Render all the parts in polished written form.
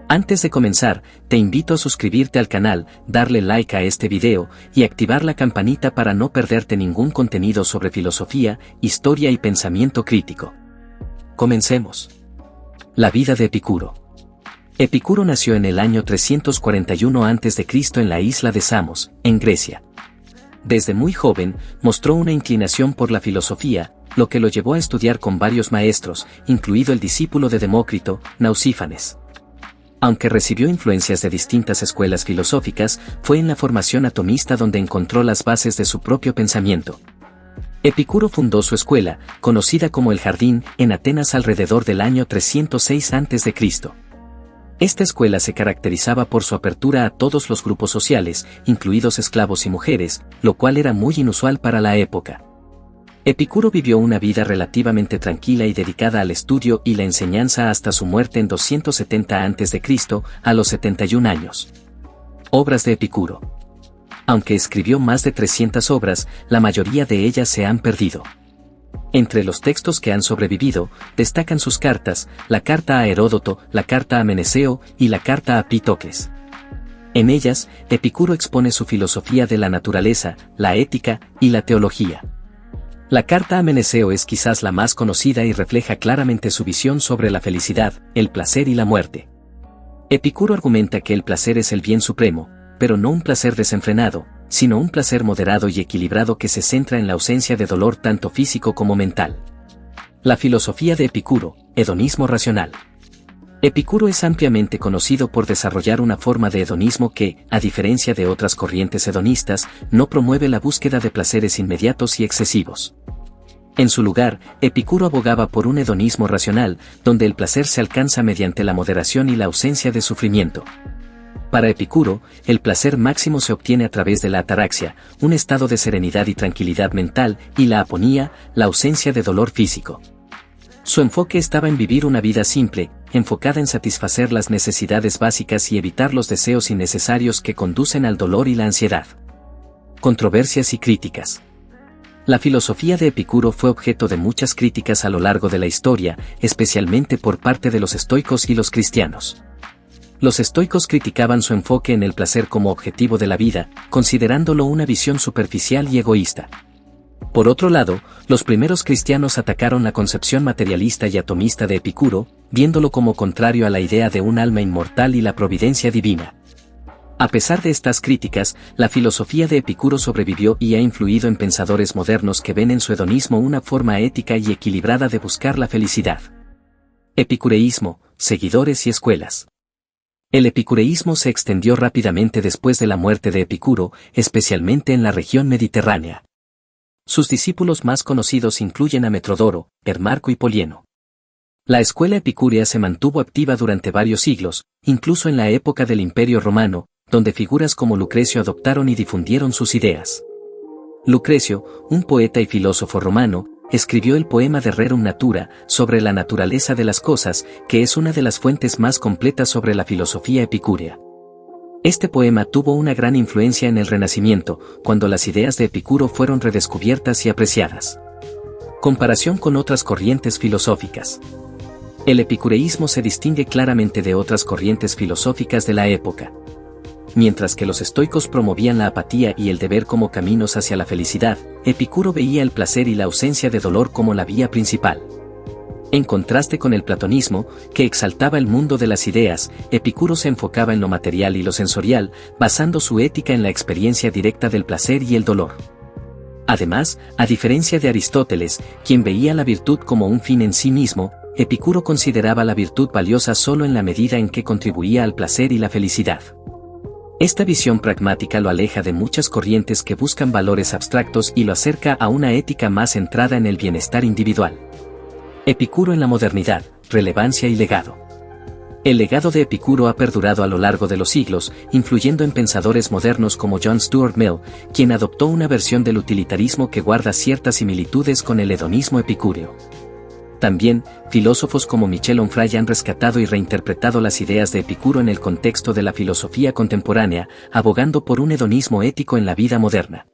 Antes de comenzar, te invito a suscribirte al canal, darle like a este video y activar la campanita para no perderte ningún contenido sobre filosofía, historia y pensamiento crítico. Comencemos. La vida de Epicuro. Epicuro nació en el año 341 a.C. en la isla de Samos, en Grecia. Desde muy joven, mostró una inclinación por la filosofía, lo que lo llevó a estudiar con varios maestros, incluido el discípulo de Demócrito, Nausífanes. Aunque recibió influencias de distintas escuelas filosóficas, fue en la formación atomista donde encontró las bases de su propio pensamiento. Epicuro fundó su escuela, conocida como el Jardín, en Atenas alrededor del año 306 a.C. Esta escuela se caracterizaba por su apertura a todos los grupos sociales, incluidos esclavos y mujeres, lo cual era muy inusual para la época. Epicuro vivió una vida relativamente tranquila y dedicada al estudio y la enseñanza hasta su muerte en 270 a.C., a los 71 años. Obras de Epicuro. Aunque escribió más de 300 obras, la mayoría de ellas se han perdido. Entre los textos que han sobrevivido, destacan sus cartas, la carta a Heródoto, la carta a Meneceo y la carta a Pitocles. En ellas, Epicuro expone su filosofía de la naturaleza, la ética y la teología. La carta a Meneceo es quizás la más conocida y refleja claramente su visión sobre la felicidad, el placer y la muerte. Epicuro argumenta que el placer es el bien supremo, pero no un placer desenfrenado, sino un placer moderado y equilibrado que se centra en la ausencia de dolor tanto físico como mental. La filosofía de Epicuro, hedonismo racional. Epicuro es ampliamente conocido por desarrollar una forma de hedonismo que, a diferencia de otras corrientes hedonistas, no promueve la búsqueda de placeres inmediatos y excesivos. En su lugar, Epicuro abogaba por un hedonismo racional, donde el placer se alcanza mediante la moderación y la ausencia de sufrimiento. Para Epicuro, el placer máximo se obtiene a través de la ataraxia, un estado de serenidad y tranquilidad mental, y la aponía, la ausencia de dolor físico. Su enfoque estaba en vivir una vida simple, enfocada en satisfacer las necesidades básicas y evitar los deseos innecesarios que conducen al dolor y la ansiedad. Controversias y críticas. La filosofía de Epicuro fue objeto de muchas críticas a lo largo de la historia, especialmente por parte de los estoicos y los cristianos. Los estoicos criticaban su enfoque en el placer como objetivo de la vida, considerándolo una visión superficial y egoísta. Por otro lado, los primeros cristianos atacaron la concepción materialista y atomista de Epicuro, viéndolo como contrario a la idea de un alma inmortal y la providencia divina. A pesar de estas críticas, la filosofía de Epicuro sobrevivió y ha influido en pensadores modernos que ven en su hedonismo una forma ética y equilibrada de buscar la felicidad. Epicureísmo, seguidores y escuelas. El epicureísmo se extendió rápidamente después de la muerte de Epicuro, especialmente en la región mediterránea. Sus discípulos más conocidos incluyen a Metrodoro, Hermarco y Polieno. La escuela epicúrea se mantuvo activa durante varios siglos, incluso en la época del Imperio Romano, donde figuras como Lucrecio adoptaron y difundieron sus ideas. Lucrecio, un poeta y filósofo romano, escribió el poema de Rerum Natura, sobre la naturaleza de las cosas, que es una de las fuentes más completas sobre la filosofía epicúrea. Este poema tuvo una gran influencia en el Renacimiento, cuando las ideas de Epicuro fueron redescubiertas y apreciadas. Comparación con otras corrientes filosóficas. El epicureísmo se distingue claramente de otras corrientes filosóficas de la época. Mientras que los estoicos promovían la apatía y el deber como caminos hacia la felicidad, Epicuro veía el placer y la ausencia de dolor como la vía principal. En contraste con el platonismo, que exaltaba el mundo de las ideas, Epicuro se enfocaba en lo material y lo sensorial, basando su ética en la experiencia directa del placer y el dolor. Además, a diferencia de Aristóteles, quien veía la virtud como un fin en sí mismo, Epicuro consideraba la virtud valiosa solo en la medida en que contribuía al placer y la felicidad. Esta visión pragmática lo aleja de muchas corrientes que buscan valores abstractos y lo acerca a una ética más centrada en el bienestar individual. Epicuro en la modernidad, relevancia y legado. El legado de Epicuro ha perdurado a lo largo de los siglos, influyendo en pensadores modernos como John Stuart Mill, quien adoptó una versión del utilitarismo que guarda ciertas similitudes con el hedonismo epicúreo. También, filósofos como Michel Onfray han rescatado y reinterpretado las ideas de Epicuro en el contexto de la filosofía contemporánea, abogando por un hedonismo ético en la vida moderna.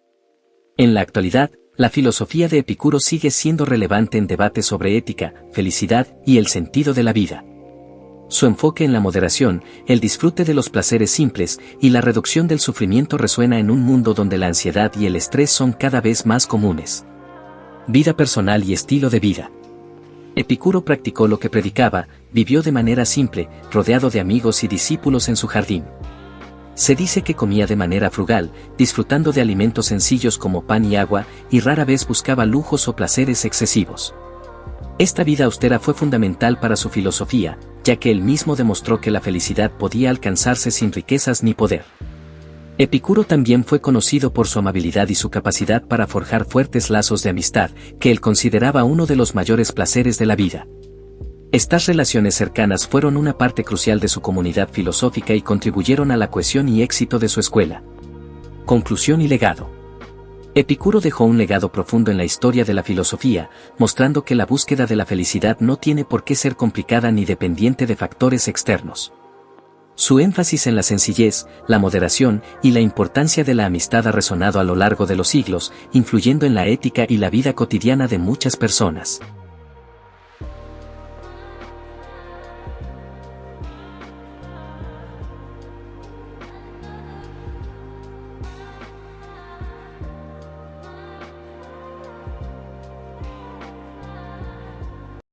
En la actualidad, la filosofía de Epicuro sigue siendo relevante en debates sobre ética, felicidad y el sentido de la vida. Su enfoque en la moderación, el disfrute de los placeres simples y la reducción del sufrimiento resuena en un mundo donde la ansiedad y el estrés son cada vez más comunes. Vida personal y estilo de vida. Epicuro practicó lo que predicaba, vivió de manera simple, rodeado de amigos y discípulos en su jardín. Se dice que comía de manera frugal, disfrutando de alimentos sencillos como pan y agua, y rara vez buscaba lujos o placeres excesivos. Esta vida austera fue fundamental para su filosofía, ya que él mismo demostró que la felicidad podía alcanzarse sin riquezas ni poder. Epicuro también fue conocido por su amabilidad y su capacidad para forjar fuertes lazos de amistad, que él consideraba uno de los mayores placeres de la vida. Estas relaciones cercanas fueron una parte crucial de su comunidad filosófica y contribuyeron a la cohesión y éxito de su escuela. Conclusión y legado. Epicuro dejó un legado profundo en la historia de la filosofía, mostrando que la búsqueda de la felicidad no tiene por qué ser complicada ni dependiente de factores externos. Su énfasis en la sencillez, la moderación y la importancia de la amistad ha resonado a lo largo de los siglos, influyendo en la ética y la vida cotidiana de muchas personas.